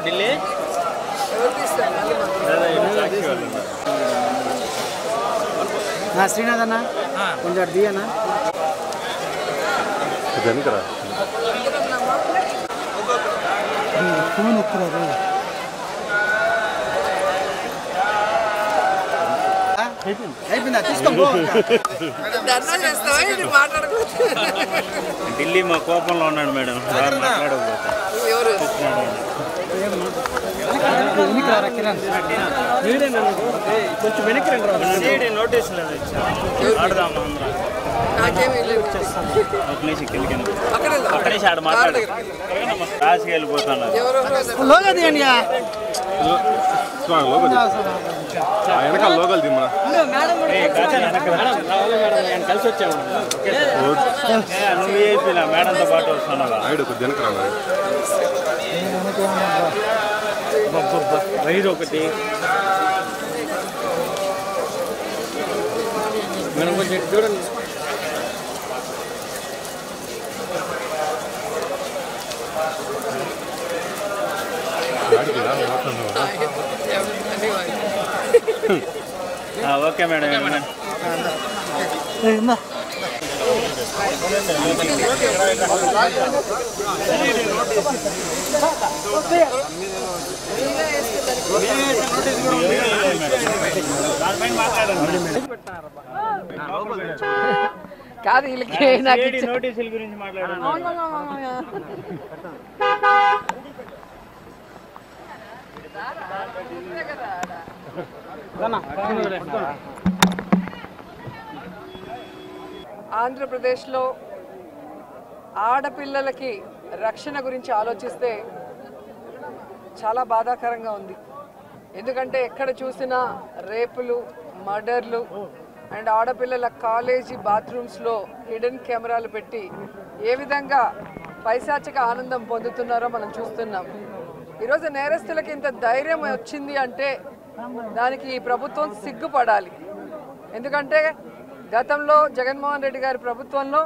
ఢిల్లీ శ్రీనాథ్ అన్న కొంచెం ది అన్న ఫోన్ ఎత్తురారు అయిపోయిందా తీసుకో ఢిల్లీ మా కోపంలో ఉన్నాడు మేడం కొంచెం వెనక్కి నోటీస్ లేదు ఆడదామా అక్కడే ఆడ మాట్లాడు రాసి వెళ్ళిపోతున్నారు కలిసి వచ్చాము నువ్వు మేడంతో పాటు వస్తున్నావా రైడ్ ఒకటి మేడం కొంచెం చూడండి ఓకే మేడం కాదు వీళ్ళకి నోటీసుల గురించి మాట్లాడాను ఆంధ్రప్రదేశ్లో ఆడపిల్లలకి రక్షణ గురించి ఆలోచిస్తే చాలా బాధాకరంగా ఉంది. ఎందుకంటే ఎక్కడ చూసినా రేపులు, మర్డర్లు అండ్ ఆడపిల్లల కాలేజీ బాత్రూమ్స్లో హిడెన్ కెమెరాలు పెట్టి ఏ విధంగా పైశాచిక ఆనందం పొందుతున్నారో మనం చూస్తున్నాం. ఈరోజు నేరస్తులకి ఇంత ధైర్యం వచ్చింది అంటే దానికి ఈ ప్రభుత్వం సిగ్గుపడాలి. ఎందుకంటే గతంలో జగన్మోహన్ రెడ్డి గారి ప్రభుత్వంలో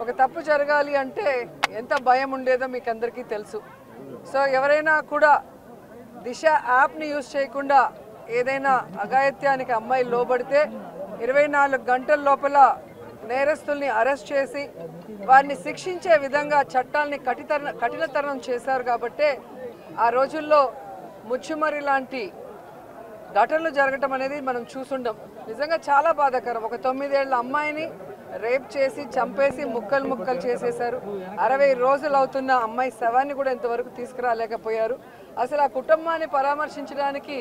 ఒక తప్పు జరగాలి అంటే ఎంత భయం ఉండేదో మీకు అందరికీ తెలుసు. సో ఎవరైనా కూడా దిశ యాప్ని యూజ్ చేయకుండా ఏదైనా అఘాయిత్యానికి అమ్మాయి లోబడితే 24 గంటల లోపల నేరస్తుల్ని అరెస్ట్ చేసి వారిని శిక్షించే విధంగా చట్టాలని కఠినతరం చేశారు. కాబట్టి ఆ రోజుల్లో ముచ్చుమరి లాంటి ఘటనలు జరగటం అనేది మనం చూసుండం. నిజంగా చాలా బాధాకరం. ఒక 9 ఏళ్ల అమ్మాయిని రేప్ చేసి చంపేసి ముక్కలు ముక్కలు చేసేశారు. 60 రోజులు అవుతున్న అమ్మాయి శవాన్ని కూడా ఇంతవరకు తీసుకురాలేకపోయారు. అసలు ఆ కుటుంబాన్ని పరామర్శించడానికి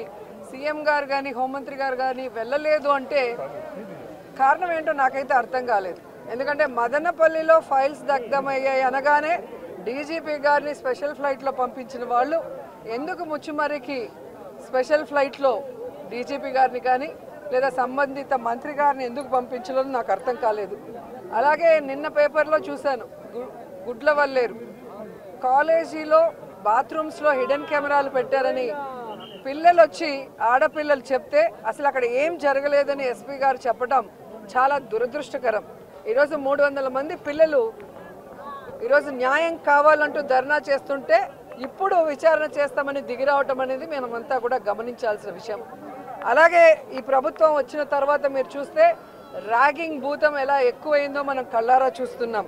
సీఎం గారు కానీ హోంమంత్రి గారు కానీ వెళ్ళలేదు అంటే కారణం ఏంటో నాకైతే అర్థం కాలేదు. ఎందుకంటే మదనపల్లిలో ఫైల్స్ దగ్ధమయ్యాయి అనగానే డీజీపీ గారిని స్పెషల్ ఫ్లైట్లో పంపించిన వాళ్ళు ఎందుకు ముచ్చుమర్రికి స్పెషల్ ఫ్లైట్లో డీజీపీ గారిని కానీ లేదా సంబంధిత మంత్రి గారిని ఎందుకు పంపించలేదో నాకు అర్థం కాలేదు. అలాగే నిన్న పేపర్లో చూశాను, గుడ్లవల్లేరు కాలేజీలో బాత్రూమ్స్లో హిడెన్ కెమెరాలు పెట్టారని పిల్లలు వచ్చి ఆడపిల్లలు చెప్తే అసలు అక్కడ ఏం జరగలేదని ఎస్పీ గారు చెప్పడం చాలా దురదృష్టకరం. ఈరోజు 300 మంది పిల్లలు ఈరోజు న్యాయం కావాలంటూ ధర్నా చేస్తుంటే ఇప్పుడు విచారణ చేస్తామని దిగిరావటం అనేది మనమంతా కూడా గమనించాల్సిన విషయం. అలాగే ఈ ప్రభుత్వం వచ్చిన తర్వాత మీరు చూస్తే ర్యాగింగ్ భూతం ఎలా ఎక్కువైందో మనం కళ్ళారా చూస్తున్నాం.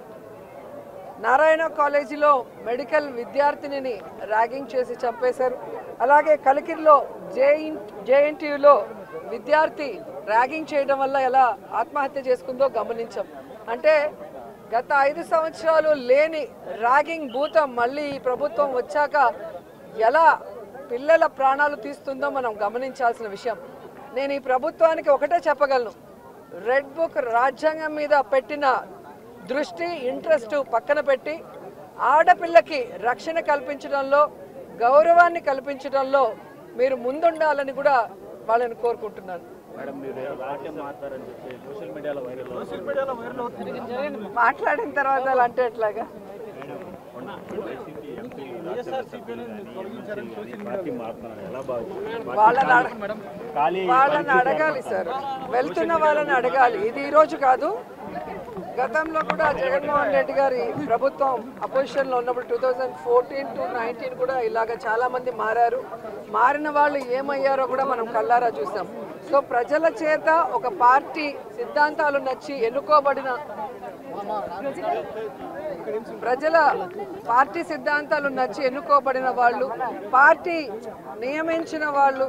నారాయణ కాలేజీలో మెడికల్ విద్యార్థినిని ర్యాగింగ్ చేసి చంపేశారు. అలాగే కలికిరిలో జేఎన్టీయూలో విద్యార్థి ర్యాగింగ్ చేయడం వల్ల ఎలా ఆత్మహత్య చేసుకుందో గమనించాం. అంటే గత 5 సంవత్సరాలు లేని ర్యాగింగ్ భూతం మళ్ళీ ఈ ప్రభుత్వం వచ్చాక ఎలా పిల్లల ప్రాణాలు తీస్తుందో మనం గమనించాల్సిన విషయం. నేను ఈ ప్రభుత్వానికి ఒకటే చెప్పగలను, రెడ్ బుక్ రాజ్యాంగం మీద పెట్టిన దృష్టి ఇంట్రెస్ట్ పక్కన పెట్టి ఆడపిల్లకి రక్షణ కల్పించడంలో, గౌరవాన్ని కల్పించడంలో మీరు ముందుండాలని కూడా వాళ్ళని కోరుకుంటున్నాను. మేడం మీరు రాజ్యం మాట్లాడని చెప్పి సోషల్ మీడియాలో వైరల్ మాట్లాడిన తర్వాత అలా అంటే ఎట్లాగా? వాళ్ళని అడగాలి సార్, వెళ్తున్న వాళ్ళని అడగాలి. ఇది ఈరోజు కాదు, గతంలో కూడా జగన్మోహన్ రెడ్డి గారి ప్రభుత్వం అపోజిషన్లో ఉన్నప్పుడు 2014 to 19 కూడా ఇలాగ చాలా మంది మారారు. మారిన వాళ్ళు ఏమయ్యారో కూడా మనం కల్లారా చూసాం. సో ప్రజల చేత ఒక పార్టీ సిద్ధాంతాలు నచ్చి ఎన్నుకోబడిన పార్టీ సిద్ధాంతాలు నచ్చి ఎన్నుకోబడిన వాళ్ళు, పార్టీ నియమించిన వాళ్ళు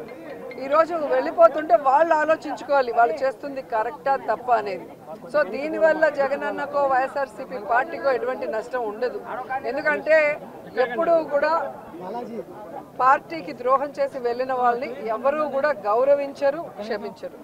ఈరోజు వెళ్ళిపోతుంటే వాళ్ళు ఆలోచించుకోవాలి వాళ్ళు చేస్తుంది కరెక్టా తప్ప అనేది. సో దీనివల్ల జగనన్నకో వైఎస్ఆర్సీపీ పార్టీకో ఎటువంటి నష్టం ఉండదు. ఎందుకంటే ఎప్పుడూ కూడా పార్టీకి ద్రోహం చేసి వెళ్ళిన వాళ్ళని ఎవరూ కూడా గౌరవించరు, క్షమించరు.